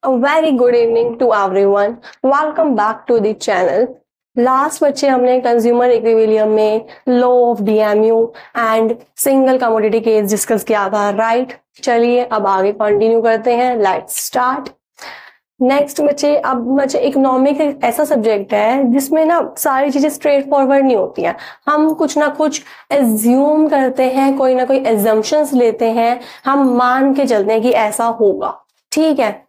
A very good evening to everyone. Welcome back to the channel. Last बच्चे हमने consumer equilibrium में law of DMU and single commodity case discuss किया था, right? चलिए अब आगे कंटिन्यू करते हैं. Let's start. नेक्स्ट बच्चे, अब बच्चे इकोनॉमिक एक ऐसा सब्जेक्ट है जिसमें ना सारी चीजें स्ट्रेट फॉरवर्ड नहीं होती हैं. हम कुछ ना कुछ एज्यूम करते हैं, कोई ना कोई एजम्पशंस लेते हैं, हम मान के चलते हैं कि ऐसा होगा. ठीक है.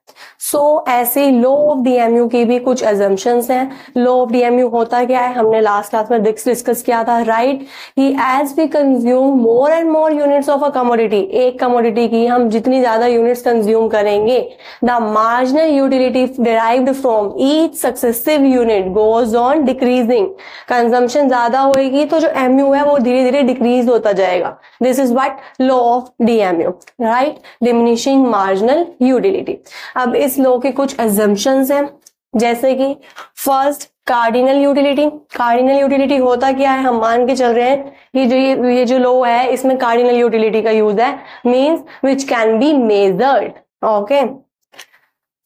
ऐसे लॉ ऑफ डीएमयू की भी कुछ एजम्पशंस हैं. लॉ ऑफ डीएमयू होता क्या है, हमने लास्ट क्लास में डिस्कस किया था, राइट? कि as we consume more and more units of a commodity, एक कमोडिटी की हम जितनी ज्यादा यूनिट्स कंज्यूम करेंगे, the marginal utility derived from each successive unit goes on decreasing. Consumption ज्यादा होगी तो जो एमयू है वो धीरे धीरे डिक्रीज होता जाएगा. This is what law of DMU, right? Diminishing marginal utility. अब इस लॉ के कुछ एजम्पशंस हैं, जैसे कि first cardinal utility. Cardinal utility होता क्या है, हम मान के चल रहे हैं ये जो लॉ है इसमें कार्डिनल यूटिलिटी का यूज है, means which can be measured. Okay.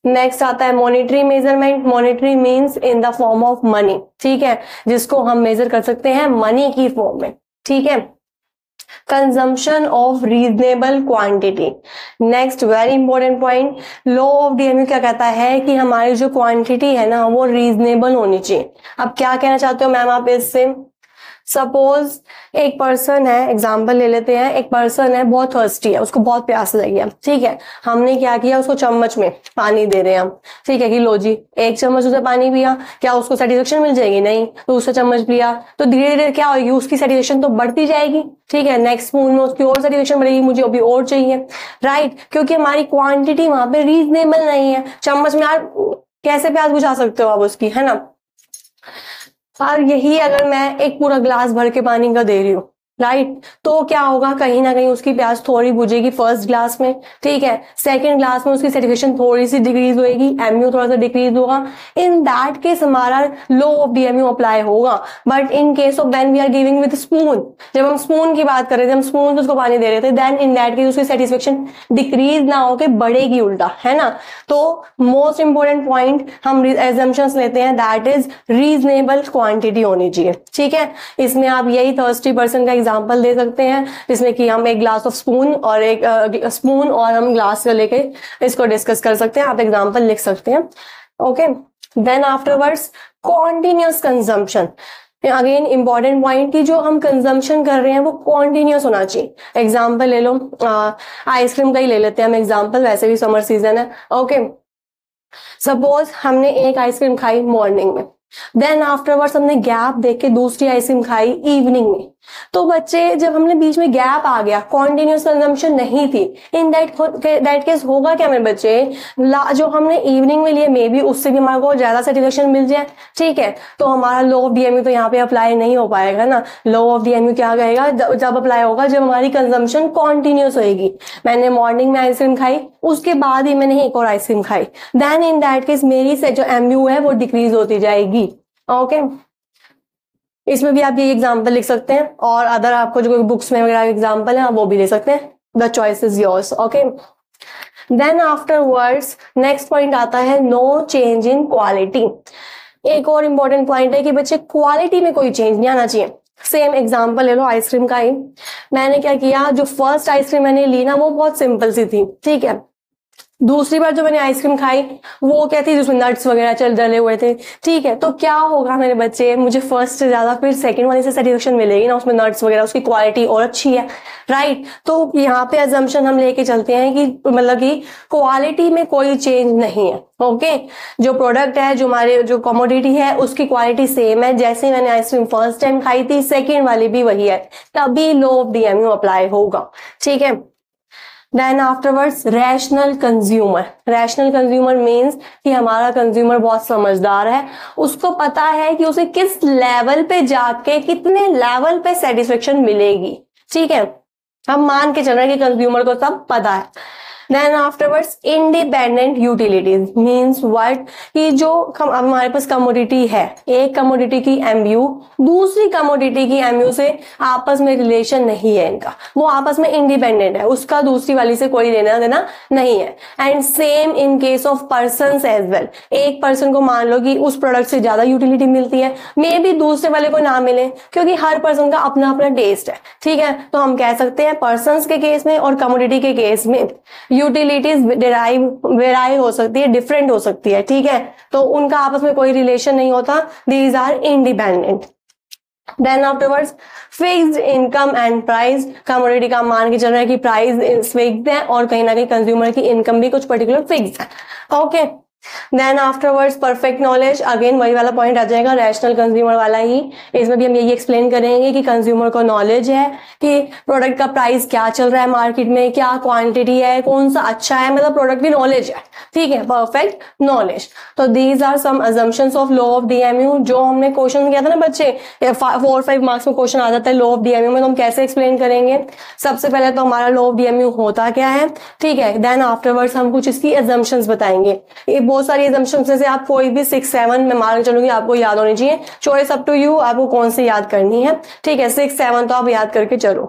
Next आता है monetary measurement. Monetary means in the form of money, ठीक है, जिसको हम मेजर कर सकते हैं मनी की फॉर्म में. ठीक है. Consumption of reasonable quantity. Next very important point, law of DMU क्या कहता है कि हमारी जो क्वांटिटी है ना वो रीजनेबल होनी चाहिए. अब क्या कहना चाहते हो मैम आप इससे? सपोज एक पर्सन है, एग्जाम्पल ले लेते हैं, एक पर्सन है बहुत थर्स्टी है, उसको बहुत प्यास लगी है. ठीक है. हमने क्या किया, उसको चम्मच में पानी दे रहे हैं हम. ठीक है कि लो जी, एक चम्मच उसे पानी पिया, क्या उसको सेटिस्फेक्शन मिल जाएगी? नहीं. तो दूसरा चम्मच पिया तो धीरे धीरे क्या होगी, उसकी सेटिस्फेक्शन तो बढ़ती जाएगी. ठीक है. नेक्स्ट स्पून में उसकी और सेटिस्फेक्शन बढ़ेगी, मुझे अभी और चाहिए, राइट? क्योंकि हमारी क्वांटिटी वहां पे रीजनेबल नहीं है. चम्मच में यार कैसे प्यास बुझा सकते हो आप उसकी, है ना? और यही अगर मैं एक पूरा ग्लास भर के पानी का दे रही हूँ, राइट, तो क्या होगा, कहीं ना कहीं उसकी प्यास थोड़ी बुझेगी फर्स्ट ग्लास में. ठीक है. सेकंड ग्लास में उसकी सेटिस्फेक्शन थोड़ी सी डिक्रीज होगी, एमयू थोड़ा सा डिक्रीज होगा. इन दैट केस हमारा लॉ ऑफ डीएमयू अप्लाई होगा. But in case of when we are giving with spoon, जब हम स्पून की बात कर रहे थे, हम स्पून से उसको पानी दे रहे थे, देन इन दैट केस उसकी सेटिस्फेक्शन डिक्रीज ना होकर बढ़ेगी उल्टा, है ना? तो मोस्ट इंपोर्टेंट पॉइंट हम एजम्पशंस लेते हैं, दैट इज रीजनेबल क्वांटिटी होनी चाहिए. ठीक है. इसमें आप यही थर्स्टी पर्सन का एग्जांपल दे सकते हैं, जिसमें कि हम एक ग्लास ऑफ स्पून और एक स्पून और हम ग्लास से लेके इसको डिस्कस कर सकते हैं. आप एग्जांपल लिख सकते हैं. Okay. Then afterwards continuous consumption. Again important point की जो हम कंजम्पशन कर रहे हैं वो कॉन्टिन्यूअस होना चाहिए. एग्जांपल ले लो, आइसक्रीम का ही ले लेते हैं हम एग्जांपल, वैसे भी समर सीजन है. ओके. सपोज हमने एक आइसक्रीम खाई मॉर्निंग में, देन आफ्टरवर्ड्स हमने गैप देख के दूसरी आइसक्रीम खाई इवनिंग में. तो बच्चे जब हमने बीच में गैप आ गया, कॉन्टिन्यूअस कंजम्पशन नहीं थी, इन दैट केस होगा क्या मेरे बच्चे, जो हमने इवनिंग में लिए मे बी उससे भी हमारे को ज्यादा सेटिस्फेक्शन मिल जाए. ठीक है. तो हमारा लॉ ऑफ डीएमयू तो यहाँ पे अप्लाई नहीं हो पाएगा ना. लॉ ऑफ डीएमयू क्या कहेगा, जब अप्लाई होगा जब हमारी कंजम्पशन कॉन्टिन्यूअस होगी. मैंने मॉर्निंग में आइसक्रीम खाई, उसके बाद ही मैंने एक और आइसक्रीम खाई, देन इन दैट केस मेरी से जो एमयू है वो डिक्रीज होती जाएगी. ओके. इसमें भी आप ये एग्जांपल लिख सकते हैं, और अदर आपको जो बुक्स में वगैरह एग्जांपल है आप वो भी ले सकते हैं. The choice is yours. Okay. Then afterwards next point आता है नो चेंज इन क्वालिटी. एक और इंपॉर्टेंट पॉइंट है कि बच्चे क्वालिटी में कोई चेंज नहीं आना चाहिए. सेम एग्जांपल ले लो आइसक्रीम का ही. मैंने क्या किया, जो फर्स्ट आइसक्रीम मैंने ली ना वो बहुत सिंपल सी थी. ठीक है. दूसरी बार जो मैंने आइसक्रीम खाई वो क्या थी, जिसमें नट्स वगैरह डले हुए थे. ठीक है. तो क्या होगा मेरे बच्चे, मुझे फर्स्ट से ज्यादा फिर सेकंड वाले से सेटिस्फेक्शन मिलेगी ना, उसमें नट्स वगैरह, उसकी क्वालिटी और अच्छी है, राइट? तो यहाँ पे अजम्पशन हम लेके चलते हैं कि मतलब कि क्वालिटी में कोई चेंज नहीं है. ओके. जो प्रोडक्ट है, जो हमारे जो कमोडिटी है, उसकी क्वालिटी सेम है. जैसे मैंने आइसक्रीम फर्स्ट टाइम खाई थी, सेकेंड वाली भी वही है, तभी लॉ ऑफ डीएमयू अप्लाई होगा. ठीक है. Then afterwards rational consumer. Rational consumer means कि हमारा कंज्यूमर बहुत समझदार है, उसको पता है कि उसे किस लेवल पे जाके कितने लेवल पे सेटिस्फेक्शन मिलेगी. ठीक है. हम मान के चल रहे हैं कि कंज्यूमर को सब पता है. Then afterwards independent utilities means what, कि जो हमारे पास कमोडिटी है, एक कमोडिटी की एमयू दूसरी कमोडिटी की एमयू से आपस में रिलेशन नहीं है इनका, वो आपस में इंडिपेंडेंट है, उसका दूसरी वाली से कोई लेना देना नहीं है। And same in case of person as well, एक पर्सन को मान लो कि उस प्रोडक्ट से ज्यादा यूटिलिटी मिलती है, मे बी दूसरे वाले को ना मिले, क्योंकि हर पर्सन का अपना अपना टेस्ट है, ठीक है। तो हम कह सकते हैं पर्सन के केस में और कमोडिटी के केस में यूटिलिटीज वेराई हो सकती है, डिफरेंट हो सकती है, ठीक है। तो उनका आपस में कोई रिलेशन नहीं होता, these are independent. Then afterwards fixed income and price, commodity का मान के चल रहा है कि प्राइस फिक्स्ड है और कहीं ना कहीं कंज्यूमर की इनकम भी कुछ पर्टिकुलर फिक्स्ड है, okay. Then afterwards perfect knowledge, again वही वाला पॉइंट आ जाएगा, रैशनल कंज्यूमर वाला ही। इसमें भी हम यही एक्सप्लेन करेंगे कि कंज्यूमर को नॉलेज है कि प्रोडक्ट का प्राइस क्या चल रहा है मार्केट में, क्या क्वांटिटी है, कौन सा अच्छा है, मतलब प्रोडक्ट की नॉलेज है, ठीक है, परफेक्ट नॉलेज। तो these are some assumptions of law of DMU, जो हमने क्वेश्चन किया था ना बच्चे, 4-5 मार्क्स में क्वेश्चन आ जाता है लॉ ऑफ डीएमयू में, तो हम कैसे एक्सप्लेन करेंगे। सबसे पहले तो हमारा लॉ ऑफ डीएमयू होता क्या है, ठीक है। देन आफ्टरवर्ड्स हम कुछ इसकी अजम्पशंस बताएंगे, बहुत सारी assumptions से आप कोई भी 6-7 में मान चलूंगी आपको याद होनी चाहिए, चॉइस अप टू यू, आपको कौन सी याद करनी है, ठीक है। 6-7 तो आप याद करके चलो।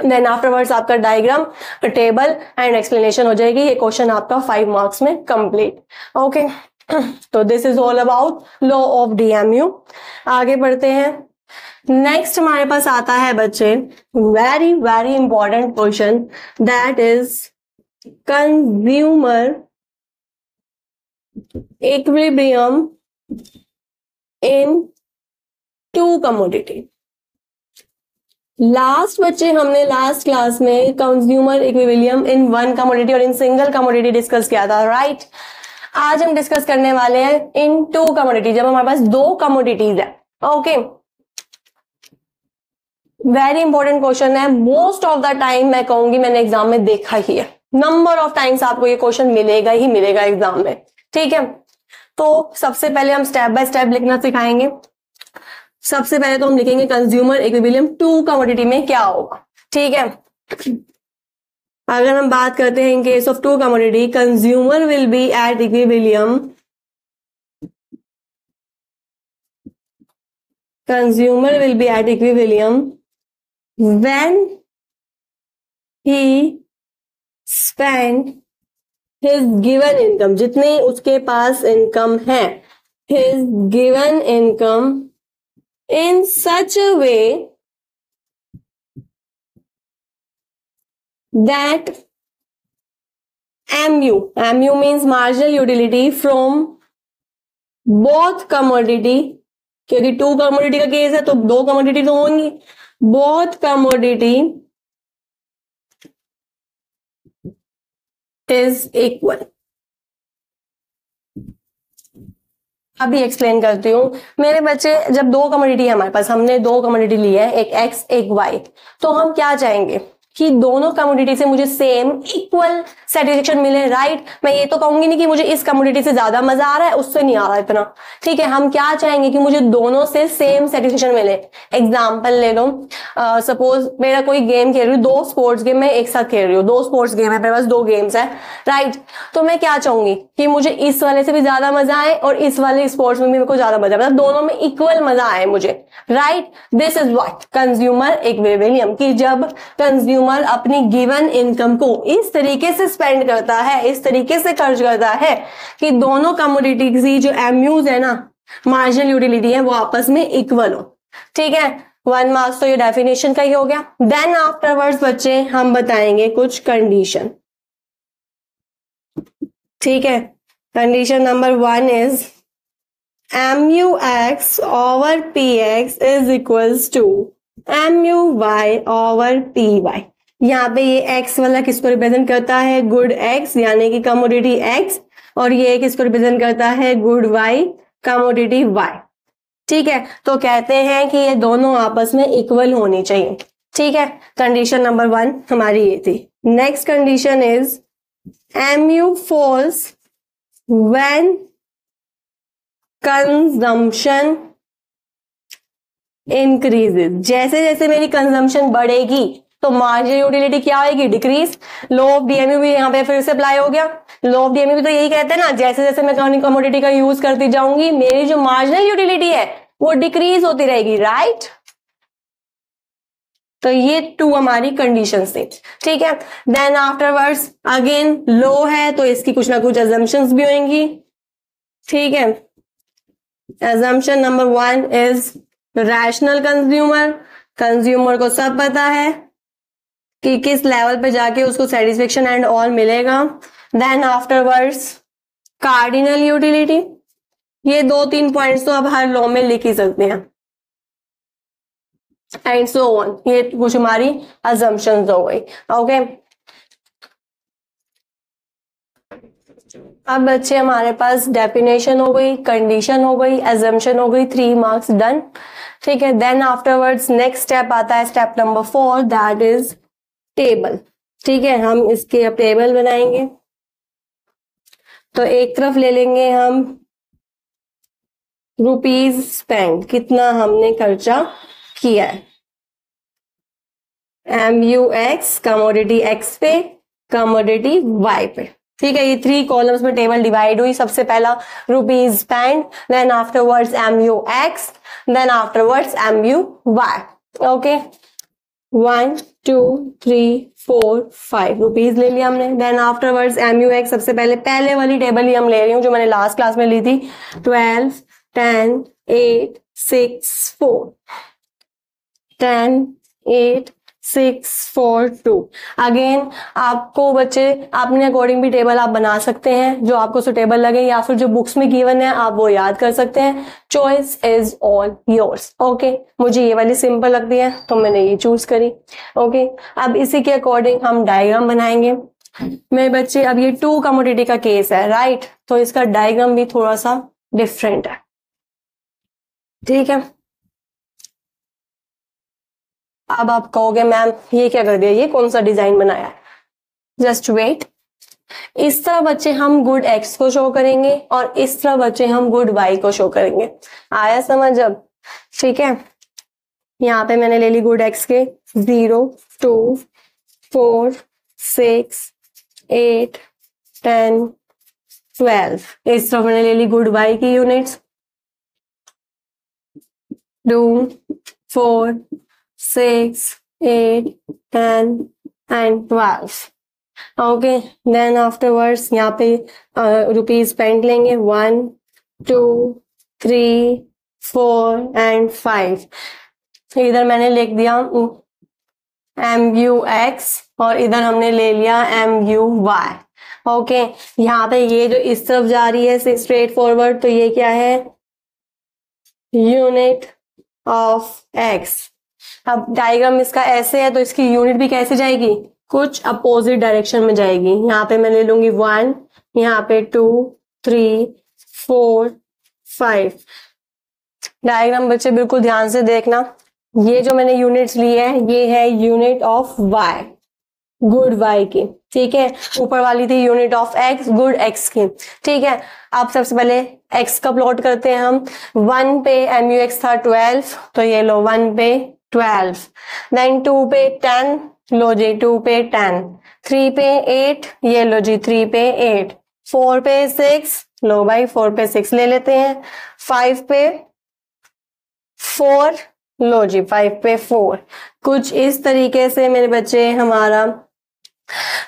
देन आफ्टरवर्ड्स आपका डायग्राम, टेबल एंड एक्सप्लेनेशन हो जाएगी, ये क्वेश्चन आपका 5 मार्क्स में कंप्लीट, ओके। तो this is all about law of DMU. आगे बढ़ते हैं, नेक्स्ट हमारे पास आता है बच्चे very very important question, that is consumer equilibrium in two commodity. Last बच्चे हमने लास्ट क्लास में consumer equilibrium in one commodity और इन सिंगल कमोडिटी डिस्कस किया था, राइट। आज हम डिस्कस करने वाले हैं इन टू कमोडिटी, जब हमारे पास दो कमोडिटीज है, ओके। वेरी इंपॉर्टेंट क्वेश्चन है, मोस्ट ऑफ द टाइम मैं कहूंगी मैंने एग्जाम में देखा ही है, नंबर ऑफ टाइम्स आपको ये क्वेश्चन मिलेगा ही मिलेगा एग्जाम में, ठीक है। तो सबसे पहले हम स्टेप बाय स्टेप लिखना सिखाएंगे। सबसे पहले तो हम लिखेंगे कंज्यूमर इक्विलिब्रियम टू कमोडिटी में क्या होगा, ठीक है। अगर हम बात करते हैं in case of two commodity, consumer will be at equilibrium, consumer will be at equilibrium when he spend his given income, जितने उसके पास इनकम है, his given income in such a way that MU means marginal utility from both commodity, क्योंकि to commodity का case है तो दो commodity तो होंगी, both commodity is equal। अभी एक्सप्लेन करती हूँ मेरे बच्चे, जब दो कमोडिटी है हमारे पास, हमने दो कमोडिटी ली है, एक एक्स एक वाई, तो हम क्या चाहेंगे कि दोनों कमोडिटी से मुझे सेम इक्वल सेटिस्फेक्शन मिले, राइट। मैं ये तो कहूंगी नहीं कि मुझे इस कमोडिटी से ज्यादा मजा आ रहा है उससे नहीं आ रहा इतना, ठीक है। हम क्या चाहेंगे कि मुझे दोनों से सेम सेटिस्फेक्शन मिले। एग्जांपल ले लो, सपोज मेरा कोई गेम खेल रही हूँ, दो स्पोर्ट्स गेम मैं एक साथ खेल रही हूँ, दो स्पोर्ट्स गेम है मेरे पास, दो गेम्स है, राइट। तो मैं क्या चाहूंगी कि मुझे इस वाले से भी ज्यादा मजा आए और इस वाले स्पोर्ट्स में भी मेरे को ज्यादा मजा आए, मतलब दोनों में इक्वल मजा आए मुझे, right. This is what consumer equilibrium, कि जब कंज्यूमर अपनी गिवन इनकम को इस तरीके से स्पेंड करता है, इस तरीके से खर्च करता है कि दोनों कमोडिटी की जो एमयूज है ना, मार्जिनल यूटिलिटी है, वो आपस में इक्वल हो, ठीक है। 1 मार्क्स तो ये डेफिनेशन का ही हो गया। देन आफ्टरवर्ड्स बच्चे हम बताएंगे कुछ कंडीशन, ठीक है। Condition number 1 is MUX over PX is equals to MUY over PY। यहाँ पे ये X वाला किसको रिप्रेजेंट करता है, गुड X यानी कि कमोडिटी X, और ये किसको रिप्रेजेंट करता है, गुड Y कमोडिटी Y, ठीक है। तो कहते हैं कि ये दोनों आपस में इक्वल होनी चाहिए, ठीक है। कंडीशन नंबर 1 हमारी ये थी। Next condition is MU falls when consumption increases. जैसे जैसे मेरी कंजम्पशन बढ़ेगी तो मार्जिनल यूटिलिटी क्या आएगी, डिक्रीज। लॉ ऑफ डीएमयू भी यहाँ पे फिर से अप्लाई हो गया। लॉ ऑफ डीएमयू भी तो यही कहते हैं ना, जैसे जैसे मैं कमोडिटी का यूज करती जाऊंगी मेरी जो मार्जिनल यूटिलिटी है वो डिक्रीज होती रहेगी, राइट। तो ये 2 हमारी कंडीशन थी, ठीक है। देन आफ्टरवर्ड्स अगेन लो है तो इसकी कुछ ना कुछ अजम्पशंस भी होंगी, ठीक है। assumption number 1 is rational consumer. Consumer को सब पता है कि किस लेवल पे जाके उसको सेटिस्फेक्शन एंड ऑल मिलेगा। Then afterwards cardinal utility. ये 2-3 पॉइंट्स तो अब हर लॉ में लिख ही सकते हैं, एंड सो ऑन। ये कुछ हमारी assumptions हो गई, ओके। अब बच्चे हमारे पास डेफिनेशन हो गई, कंडीशन हो गई, assumption हो गई, 3 मार्क्स डन, ठीक है। देन आफ्टरवर्ड्स नेक्स्ट स्टेप आता है, step number 4, that is table, ठीक है। हम इसके अब टेबल बनाएंगे। तो एक तरफ ले लेंगे हम रुपीज स्पेंड, कितना हमने खर्चा किया है, MUX कमोडिटी X पे, कमोडिटी Y पे, ठीक है। ये 3 कॉलम्स में टेबल डिवाइड हुई। सबसे पहला rupees spend, then afterwards MUX, then afterwards MUY, okay. 1 2 3 4 5 rupees ले लिया हमने। देन आफ्टरवर्ड्स MUX, सबसे पहले वाली टेबल ही हम ले रही हूँ जो मैंने लास्ट क्लास में ली थी, 12 10 8 6 4 10 8 6 4 2। अगेन आपको बच्चे अपने अकॉर्डिंग भी टेबल आप बना सकते हैं, जो आपको सुटेबल लगे, या फिर जो बुक्स में गिवन है आप वो याद कर सकते हैं। Choice is all yours, okay. मुझे ये वाली सिंपल लगती है तो मैंने ये चूज करी, ओके। अब इसी के अकॉर्डिंग हम डायग्राम बनाएंगे मेरे बच्चे। अब ये 2 कमोडिटी का केस है, राइट, तो इसका डायग्राम भी थोड़ा सा डिफरेंट है, ठीक है। अब आप कहोगे मैम ये क्या कर दिया, ये कौन सा डिजाइन बनाया है, जस्ट वेट। इस तरह बच्चे हम गुड एक्स को शो करेंगे और इस तरह बच्चे हम गुड वाई को शो करेंगे। आया समझ अब, ठीक है। यहाँ पे मैंने ले ली गुड एक्स के 0 2 4 6 8 10 12। इस तरफ मैंने ले ली गुड वाई की units 2 4 6 8 10 and 12, okay. Then afterwards यहाँ पे रुपीज स्पेंड लेंगे 1 2 3 4 and 5। इधर मैंने लिख दिया MUX और इधर हमने ले लिया MUY, ओके। यहाँ पे ये जो इस तरफ जा रही है स्ट्रेट फॉरवर्ड, तो ये क्या है, यूनिट ऑफ एक्स। अब डायग्राम इसका ऐसे है तो इसकी यूनिट भी कैसे जाएगी, कुछ अपोजिट डायरेक्शन में जाएगी। यहाँ पे मैं ले लूंगी 1, यहाँ पे 2 3 4 5। डायग्राम बच्चे बिल्कुल ध्यान से देखना। ये जो मैंने यूनिट्स ली है ये है unit of Y, good Y की, ठीक है। ऊपर वाली थी unit of X, good X की, ठीक है। अब सबसे पहले एक्स का प्लॉट करते हैं हम। 1 पे MUX था 12, तो ये लो 1 पे 12। देन 2 पे 10, लो जी 2 पे 10। 3 पे 8, ये लो जी 3 पे 8। 4 पे 6, लो भाई 4 पे 6 ले लेते हैं। 5 पे 4, लो जी 5 पे 4। कुछ इस तरीके से मेरे बच्चे हमारा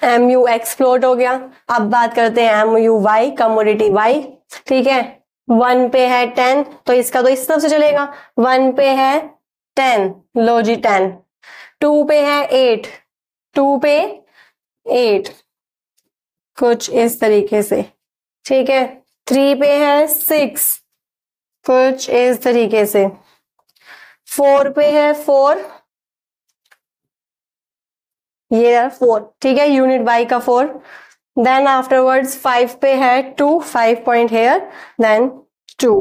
MUX प्लॉट हो गया। अब बात करते हैं MUY, कमोडिटी Y, ठीक है। 1 पे है 10, तो इसका तो इस तरफ से चलेगा। 1 पे है 10, लो जी 10। 2 पे है 8, 2 पे 8, कुछ इस तरीके से, ठीक है। 3 पे है 6, कुछ इस तरीके से। 4 पे है 4, ये 4, ठीक है, यूनिट बाई का 4। देन आफ्टरवर्ड्स 5 पे है 2, 5 पॉइंट हेयर, देन 2।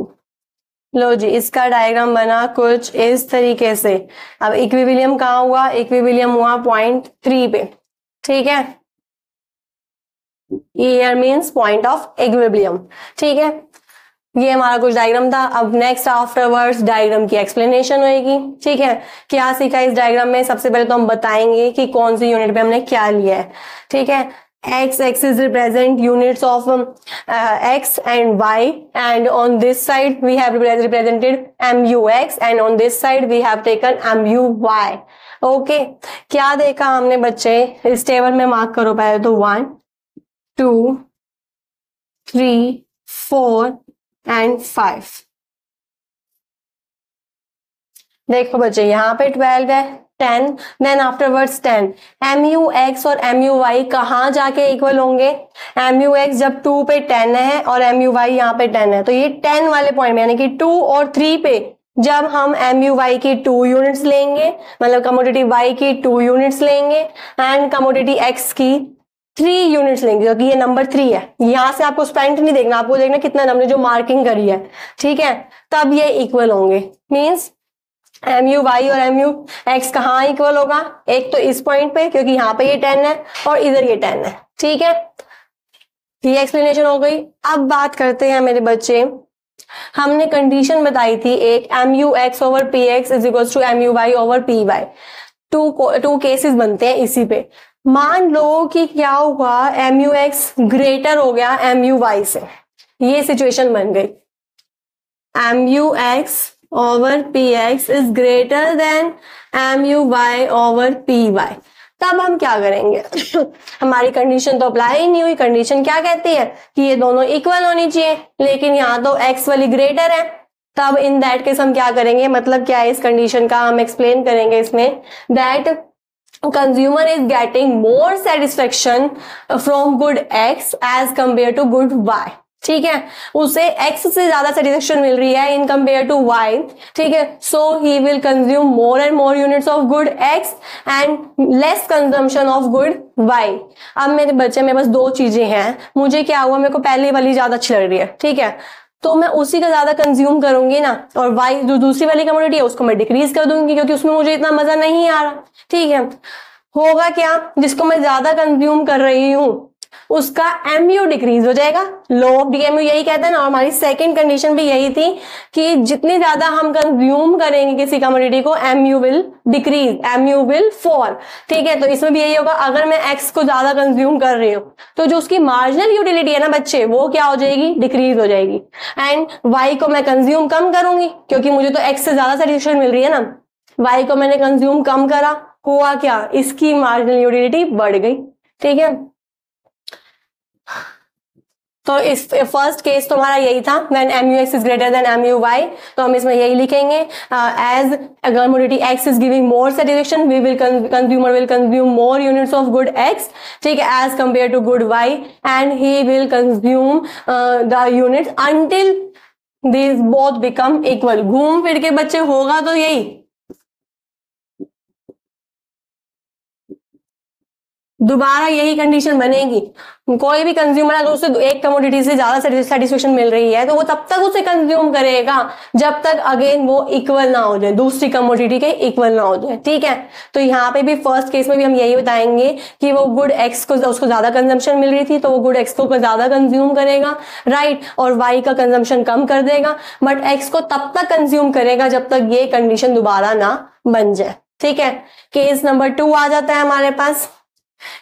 लो जी इसका डायग्राम बना कुछ इस तरीके से। अब इक्विलिब्रियम कहाँ हुआ, इक्विलिब्रियम हुआ पॉइंट 3 पे, ठीक है। Year means point of equilibrium, ठीक है। ये हमारा कुछ डायग्राम था। अब नेक्स्ट आफ्टरवर्ड्स डायग्राम की एक्सप्लेनेशन होगी। ठीक है, क्या सीखा इस डायग्राम में? सबसे पहले तो हम बताएंगे कि कौन सी यूनिट पे हमने क्या लिया है। ठीक है, x axis represent units of x and y, and on this side we have represented mux, and on this side we have taken muy. Okay, क्या देखा हमने बच्चे? इस टेबल में मार्क करो पहले तो 1 2 3 4 एंड 5। देखो बच्चे, यहाँ पे 12 है, 10, देन आफ्टरवर्ड्स 10। MUX और MUY कहाँ जाके इक्वल होंगे? MUX जब 2 पे 10 है और MUY यहाँ पे 10 है, तो ये 10 वाले पॉइंट में यानी कि 2 और 3 पे जब हम MUY की 2 यूनिट्स लेंगे, मतलब कमोडिटी Y की 2 यूनिट्स लेंगे एंड कमोडिटी X की 3 यूनिट्स लेंगे, क्योंकि ये नंबर 3 है। यहां से आपको स्पेंट नहीं देखना, आपको देखना कितना हमने जो मार्किंग करी है। ठीक है, तब ये इक्वल होंगे। मीन्स MUY और MUX कहाँ इक्वल होगा? एक तो इस पॉइंट पे, क्योंकि यहाँ पे ये 10 है और इधर ये 10 है। ठीक है, ये एक्सप्लेनेशन हो गई। अब बात करते हैं मेरे बच्चे, हमने कंडीशन बताई थी एक, MUX over PX is equal to MUY over PY। Two cases बनते हैं इसी पे। मान लो कि क्या हुआ, MUX ग्रेटर हो गया MUY से, ये सिचुएशन बन गई। MUX over PX is greater than MUY over PY। तब हम क्या करेंगे? हमारी कंडीशन तो अप्लाई ही नहीं हुई। कंडीशन क्या कहती है कि ये दोनों इक्वल होनी चाहिए, लेकिन यहाँ तो X वाली ग्रेटर है। तब इन दैट केस हम क्या करेंगे? मतलब क्या है इस कंडीशन का, हम एक्सप्लेन करेंगे इसमें that consumer is getting more satisfaction from good X as compare to good Y। ठीक है, उसे X से ज्यादा सेटिस्फेक्शन मिल रही है इन कंपेयर टू Y। ठीक है, so he will consume more and more units of good X and less consumption of good Y। अब मेरे बच्चे में बस 2 चीजें हैं। मुझे क्या हुआ, मेरे को पहले वाली ज्यादा अच्छी लग रही है। ठीक है, तो मैं उसी का ज्यादा कंज्यूम करूंगी ना, और Y जो दूसरी वाली कमोडिटी है उसको मैं डिक्रीज कर दूंगी, क्योंकि उसमें मुझे इतना मजा नहीं आ रहा। ठीक है, होगा क्या, जिसको मैं ज्यादा कंज्यूम कर रही हूं उसका MU डिक्रीज हो जाएगा। लो ऑफ DMU यही कहता है ना। और हमारी सेकंड कंडीशन भी यही थी कि जितनी ज्यादा हम कंज्यूम करेंगे किसी कमोडिटी को, MU will decrease, MU will fall. ठीक है, तो इसमें भी यही होगा। अगर मैं X को ज्यादा कंज्यूम कर रही हूँ तो जो उसकी मार्जिनल यूटिलिटी है ना बच्चे, वो क्या हो जाएगी? डिक्रीज हो जाएगी। एंड Y को मैं कंज्यूम कम करूंगी, क्योंकि मुझे तो X से ज्यादा सेटिस्फेक्शन मिल रही है ना। Y को मैंने कंज्यूम कम करा, हुआ क्या? इसकी मार्जिनल यूटिलिटी बढ़ गई। ठीक है, तो इस फर्स्ट केस तो हमारा यही था, when MUX is greater than MUY। तो हम इसमें यही लिखेंगे, as commodity X is giving more satisfaction, we will consumer will consume more units of good X, ठीक है, as compare to good Y, and he will consume the units until this both become equal. घूम फिर के बच्चे होगा तो यही, दोबारा यही कंडीशन बनेगी। कोई भी कंज्यूमर अगर उसे एक कमोडिटी से ज्यादा सेटिस्फेक्शन मिल रही है तो वो तब तक उसे कंज्यूम करेगा जब तक अगेन वो इक्वल ना हो जाए, दूसरी कमोडिटी के इक्वल ना हो जाए। ठीक है, तो यहाँ पे भी फर्स्ट केस में भी हम यही बताएंगे कि वो गुड X को उसको ज्यादा कंजम्पशन मिल रही थी तो वो गुड X को ज्यादा कंज्यूम करेगा, राइट, और Y का कंजम्पशन कम कर देगा, बट X को तब तक कंज्यूम करेगा जब तक ये कंडीशन दोबारा ना बन जाए। ठीक है, केस नंबर 2 आ जाता है हमारे पास।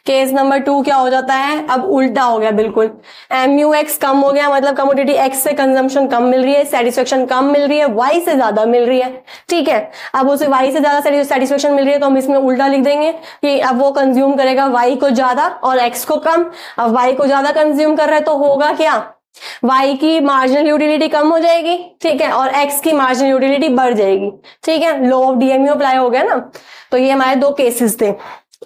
केस नंबर 2 क्या हो जाता है? अब उल्टा हो गया बिल्कुल। MUX कम हो गया, मतलब कमोडिटी X से कंजम्पशन कम मिल रही है, सेटिस्फेक्शन कम मिल रही है, Y से ज्यादा मिल रही है। ठीक है, अब उसे Y से ज्यादा सेटिस्फेक्शन मिल रही है तो हम इसमें उल्टा लिख देंगे कि अब वो कंज्यूम करेगा Y को ज्यादा और X को कम। अब Y को ज्यादा कंज्यूम कर रहा है तो होगा क्या? Y की मार्जिनल यूटिलिटी कम हो जाएगी, ठीक है, और X की मार्जिनल यूटिलिटी बढ़ जाएगी। ठीक है, लॉ ऑफ DMU अप्लाई हो गया ना। तो ये हमारे 2 केसेस थे।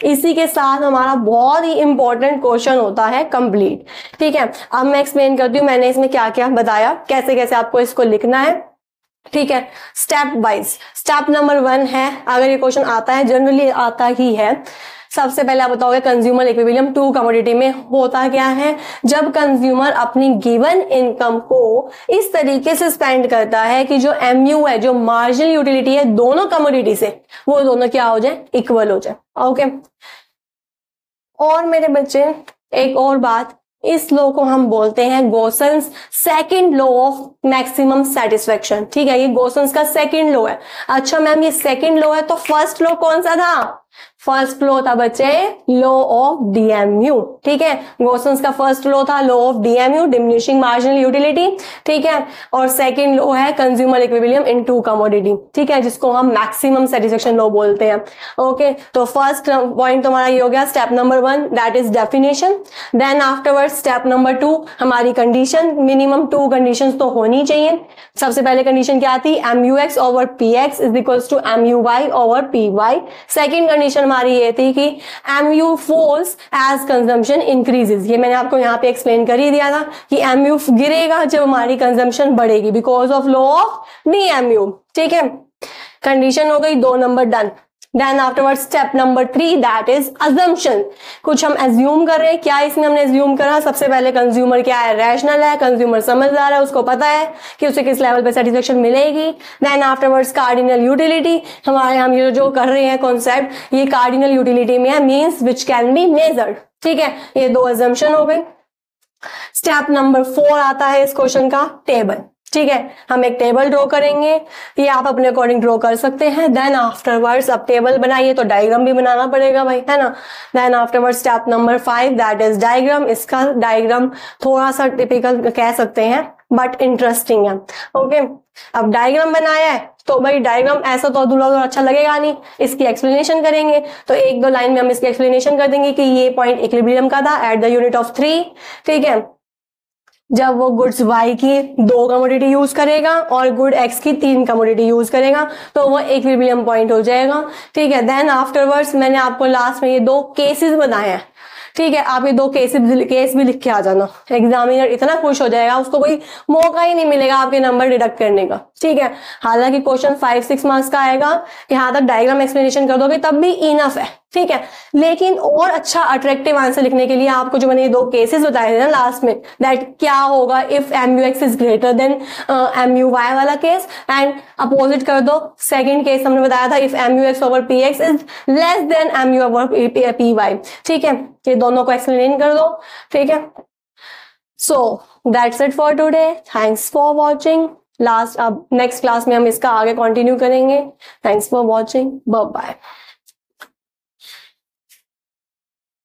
इसी के साथ हमारा बहुत ही इंपॉर्टेंट क्वेश्चन होता है कंप्लीट। ठीक है, अब मैं एक्सप्लेन करती हूँ मैंने इसमें क्या क्या बताया, कैसे कैसे आपको इसको लिखना है। ठीक है, स्टेप वाइज। स्टेप नंबर 1 है, अगर ये क्वेश्चन आता है, जनरली आता ही है, सबसे पहले आप बताओगे कंज्यूमर इक्विलिब्रियम 2 कमोडिटी में होता क्या है? जब कंज्यूमर अपनी गिवन इनकम को इस तरीके से स्पेंड करता है कि जो MU है, जो मार्जिनल यूटिलिटी है दोनों कमोडिटी से, वो दोनों क्या हो जाए? इक्वल हो जाए। ओके, और मेरे बच्चे एक और बात, इस लॉ को हम बोलते हैं Gossen's second law of maximum satisfaction. ठीक है, ये गॉसन्स का सेकंड लॉ है। अच्छा मैम ये सेकंड लॉ है तो फर्स्ट लॉ कौन सा था? फर्स्ट लॉ था बच्चे लॉ ऑफ डीएमयू। ठीक है, गॉसन्स का फर्स्ट लॉ था law of DMU, diminishing marginal utility. ठीक है, और सेकंड लॉ है consumer equilibrium in two commodity. ठीक है, जिसको हम मैक्सिमम सेटिस्फेक्शन लॉ बोलते हैं। ओके, तो फर्स्ट पॉइंट तुम्हारा ये हो गया step number 1, that is definition. Then afterward step number 2 हमारी कंडीशन, मिनिमम 2 कंडीशंस तो होनी चाहिए। सबसे पहले कंडीशन क्या थी? MUX over PX is equals to MUY over PY। Second condition हमारी ये थी कि MU falls as consumption increases। ये मैंने आपको यहाँ पे एक्सप्लेन कर ही दिया था कि MU गिरेगा जब हमारी कंजम्पशन बढ़ेगी because of law of DMU। ठीक है, कंडीशन हो गई 2 नंबर done. Then afterward step number 3 that is assumption. कुछ हम एज्यूम कर रहे हैं। क्या इसमें हमने एज्यूम करा? सबसे पहले कंज्यूमर क्या है? रैशनल है, कंज्यूमर समझदार है, उसको पता है कि उसे किस लेवल पे सेटिस्फेक्शन मिलेगी। देन आफ्टरवर्ड्स कार्डिनल यूटिलिटी, हमारे हम ये जो कर रहे हैं कॉन्सेप्ट ये कार्डिनल यूटिलिटी में है, means which can be measured. ठीक है, ये 2 अजम्पशन हो गए। स्टेप नंबर 4 आता है इस क्वेश्चन का टेबल। ठीक है, हम एक टेबल ड्रॉ करेंगे, ये आप अपने अकॉर्डिंग ड्रॉ कर सकते हैं। देन आफ्टरवर्ड्स अब टेबल बनाइए तो डायग्राम भी बनाना पड़ेगा भाई, है ना। Then afterwards step number 5 that is diagram. इसका डायग्राम थोड़ा सा टिपिकल कह सकते हैं बट इंटरेस्टिंग है। ओके, अब डायग्राम बनाया है तो भाई डायग्राम ऐसा तो अधूरा अच्छा लगेगा नहीं, इसकी एक्सप्लेनेशन करेंगे। तो 1-2 लाइन में हम इसकी एक्सप्लेनेशन कर देंगे कि ये पॉइंट इक्विलिब्रियम का था एट द यूनिट ऑफ 3। ठीक है, जब वो गुड्स Y की 2 कमोडिटी यूज करेगा और गुड X की 3 कमोडिटी यूज करेगा तो वो इक्विलिब्रियम पॉइंट हो जाएगा। ठीक है, देन आफ्टरवर्ड्स मैंने आपको लास्ट में ये 2 केसेस बताए हैं। ठीक है, आप ये 2 केस भी लिख के आ जाना, एग्जामिनर इतना खुश हो जाएगा, उसको कोई मौका ही नहीं मिलेगा आपके नंबर डिडक्ट करने का। ठीक है, हालांकि क्वेश्चन 5-6 मार्क्स का आएगा, यहां तक डायग्राम एक्सप्लेनेशन कर दोगे तब भी इनफ है। ठीक है, लेकिन और अच्छा अट्रैक्टिव आंसर लिखने के लिए आपको जो मैंने ये 2 केसेस बताए थे ना लास्ट में, दैट क्या होगा if MUX is greater than MUY वाला केस, एंड अपोजिट कर दो सेकंड केस हमने बताया था if MUX over PX is less than MU over PY। ठीक है, ये दोनों को एक्सप्लेन कर दो। ठीक है, so that's it for today, thanks for watching. अब नेक्स्ट क्लास में हम इसका आगे कंटिन्यू करेंगे। Thanks for watching, bye bye.